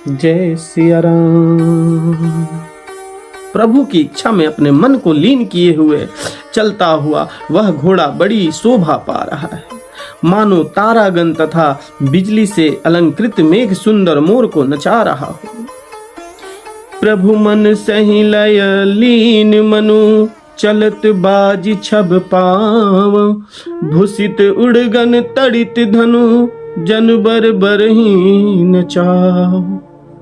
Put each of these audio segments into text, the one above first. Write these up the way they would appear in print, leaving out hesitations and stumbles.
जय सिया राम। प्रभु की इच्छा में अपने मन को लीन किए हुए चलता हुआ वह घोड़ा बड़ी शोभा पा रहा है, मानो तारागण तथा बिजली से अलंकृत मेघ सुंदर मोर को नचा रहा हो। प्रभु मन सही लय लीन मनु, चलत बाजी छब पाव, भूषित उड़गन तड़ित धनु, जनबर बरही नचाओ।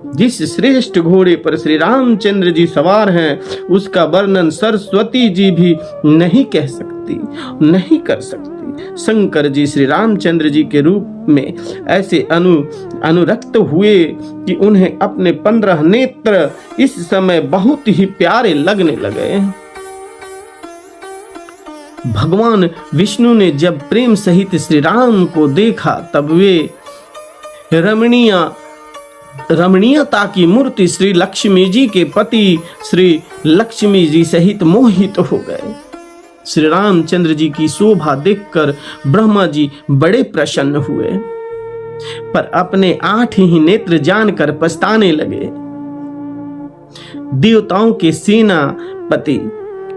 जिस श्रेष्ठ घोड़े पर श्री रामचंद्र जी सवार हैं, उसका वर्णन सरस्वती जी भी नहीं कह सकती, नहीं कर सकती। शंकर जी श्री रामचंद्र जी के रूप में ऐसे अनुरक्त हुए कि उन्हें अपने 15 नेत्र इस समय बहुत ही प्यारे लगने लगे। भगवान विष्णु ने जब प्रेम सहित श्री राम को देखा, तब वे रमणीयता की मूर्ति श्री लक्ष्मी जी के पति श्री लक्ष्मी जी सहित मोहित हो गए। श्री रामचंद्र जी की शोभा देखकर ब्रह्मा जी बड़े प्रसन्न हुए, पर अपने 8 ही नेत्र जानकर पछताने लगे। देवताओं के सेनापति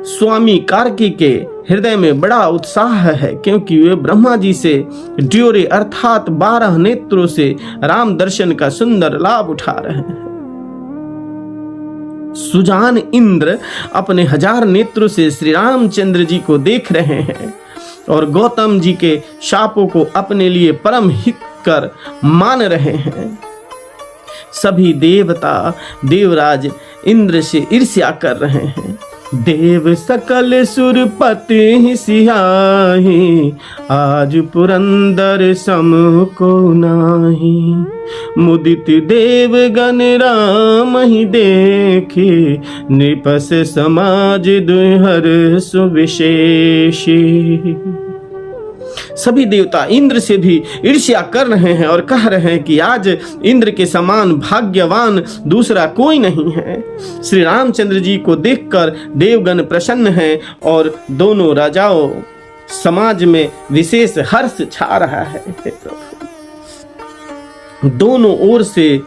स्वामी कार्की के हृदय में बड़ा उत्साह है, क्योंकि वे ब्रह्मा जी से ड्योरे अर्थात 12 नेत्रों से राम दर्शन का सुंदर लाभ उठा रहे हैं। सुजान इंद्र अपने 1000 नेत्रों से श्री रामचंद्र जी को देख रहे हैं और गौतम जी के शापों को अपने लिए परम हितकर मान रहे हैं। सभी देवता देवराज इंद्र से ईर्ष्या कर रहे हैं। देव सकल सुरपति सियाही, आज पुरंदर सम को नाही। मुदित देव गण राम ही देखे, नृपस समाज दुहर सुविशेषी। सभी देवता इंद्र से भी ईर्ष्या कर रहे हैं और कह रहे हैं कि आज इंद्र के समान भाग्यवान दूसरा कोई नहीं है। श्री रामचंद्र जी को देखकर देवगण प्रसन्न हैं और दोनों राजाओं समाज में विशेष हर्ष छा रहा है। दोनों ओर से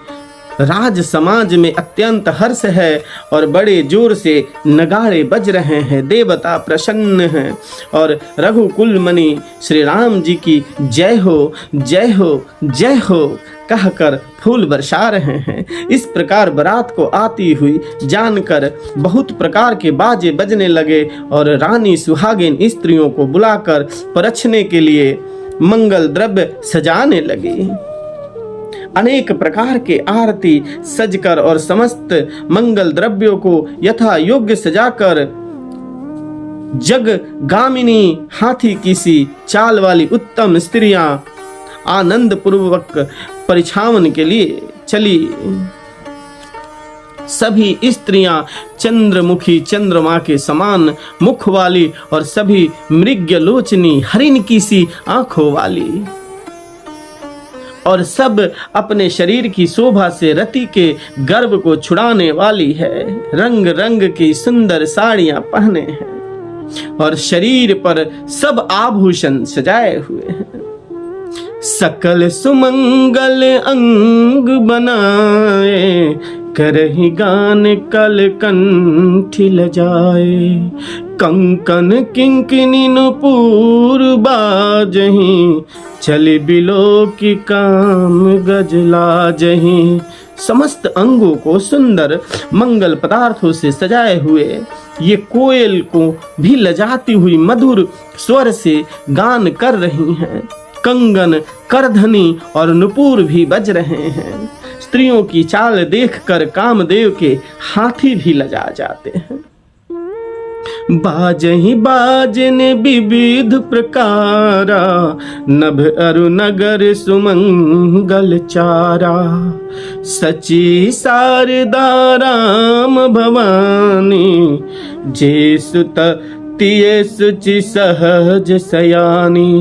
राज समाज में अत्यंत हर्ष है और बड़े जोर से नगाड़े बज रहे हैं। देवता प्रसन्न हैं और रघुकुल मणि श्री राम जी की जय हो, जय हो, जय हो कहकर फूल बरसा रहे हैं। इस प्रकार बारात को आती हुई जानकर बहुत प्रकार के बाजे बजने लगे और रानी सुहागिन स्त्रियों को बुलाकर परछने के लिए मंगल द्रव्य सजाने लगी। अनेक प्रकार के आरती सजकर और समस्त मंगल द्रव्यों को यथा योग्य सजाकर जग गामिनी हाथी की सी चाल वाली उत्तम स्त्रियां आनंद पूर्वक परिछावन के लिए चली। सभी स्त्रियां चंद्रमुखी चंद्रमा के समान मुख वाली और सभी मृगलोचनी हरिण की सी आंखों वाली, और सब अपने शरीर की शोभा से रति के गर्व को छुड़ाने वाली है। रंग रंग की सुंदर साड़ियां पहने हैं और शरीर पर सब आभूषण सजाए हुए हैं। सकल सुमंगल अंग बनाए, करही गान कल कंठी लजाए। कंकन किंकिनी नुपुर बाजही, चले बिलो की काम गजला जही। समस्त अंगों को सुंदर मंगल पदार्थों से सजाए हुए ये कोयल को भी लजाती हुई मधुर स्वर से गान कर रही हैं। कंगन, करधनी और नुपुर भी बज रहे हैं। स्त्रियों की चाल देखकर कामदेव के हाथी भी लजा जाते हैं। बाजही बाजन विविध प्रकारा, नभ अरु नगर सुमंगल चारा। सची शारदा राम भवानी, जे सुत तिये सुचि सहज सयानी।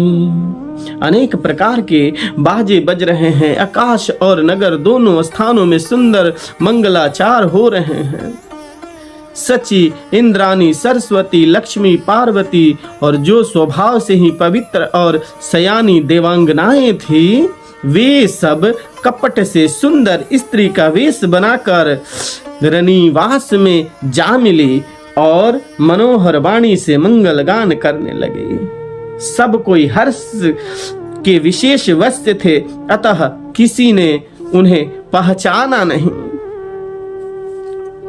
अनेक प्रकार के बाजे बज रहे हैं। आकाश और नगर दोनों स्थानों में सुंदर मंगलाचार हो रहे हैं। सची, इंद्रानी, सरस्वती, लक्ष्मी, पार्वती और जो स्वभाव से ही पवित्र और सयानी देवांगनाएं थी, वे सब कपट से सुंदर स्त्री का वेश बनाकर रनिवास में जा मिली और मनोहर वाणी से मंगल गान करने लगे। सब कोई हर्ष के विशेष वश थे, अतः किसी ने उन्हें पहचाना नहीं।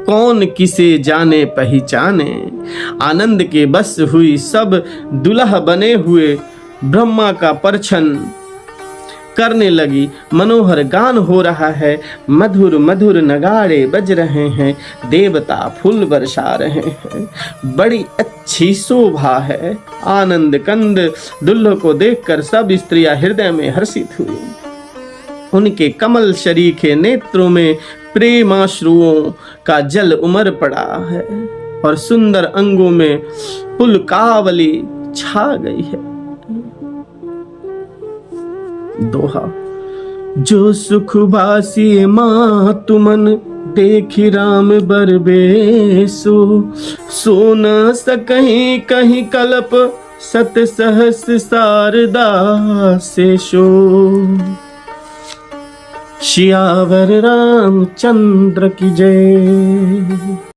कौन किसे जाने पहचाने, आनंद के बस हुई सब दुल्हा बने हुए ब्रह्मा का परछन करने लगी। मनोहर गान हो रहा है, मधुर मधुर नगाड़े बज रहे हैं, देवता फूल बरसा रहे हैं, बड़ी अच्छी शोभा है। आनंद कंद दुल्ह को देखकर सब स्त्रियां हृदय में हर्षित हुई। उनके कमल शरीखे नेत्रों में प्रेमाश्रुओं का जल उमड़ पड़ा है और सुंदर अंगों में पुलकावली छा गई है। दोहा। जो सुख बासी माँ तुमन देखी राम बरबेसो, सो न सकहीं कहीं कल्प सत सहस शारदा से शो। सियावर रामचंद्र की जय।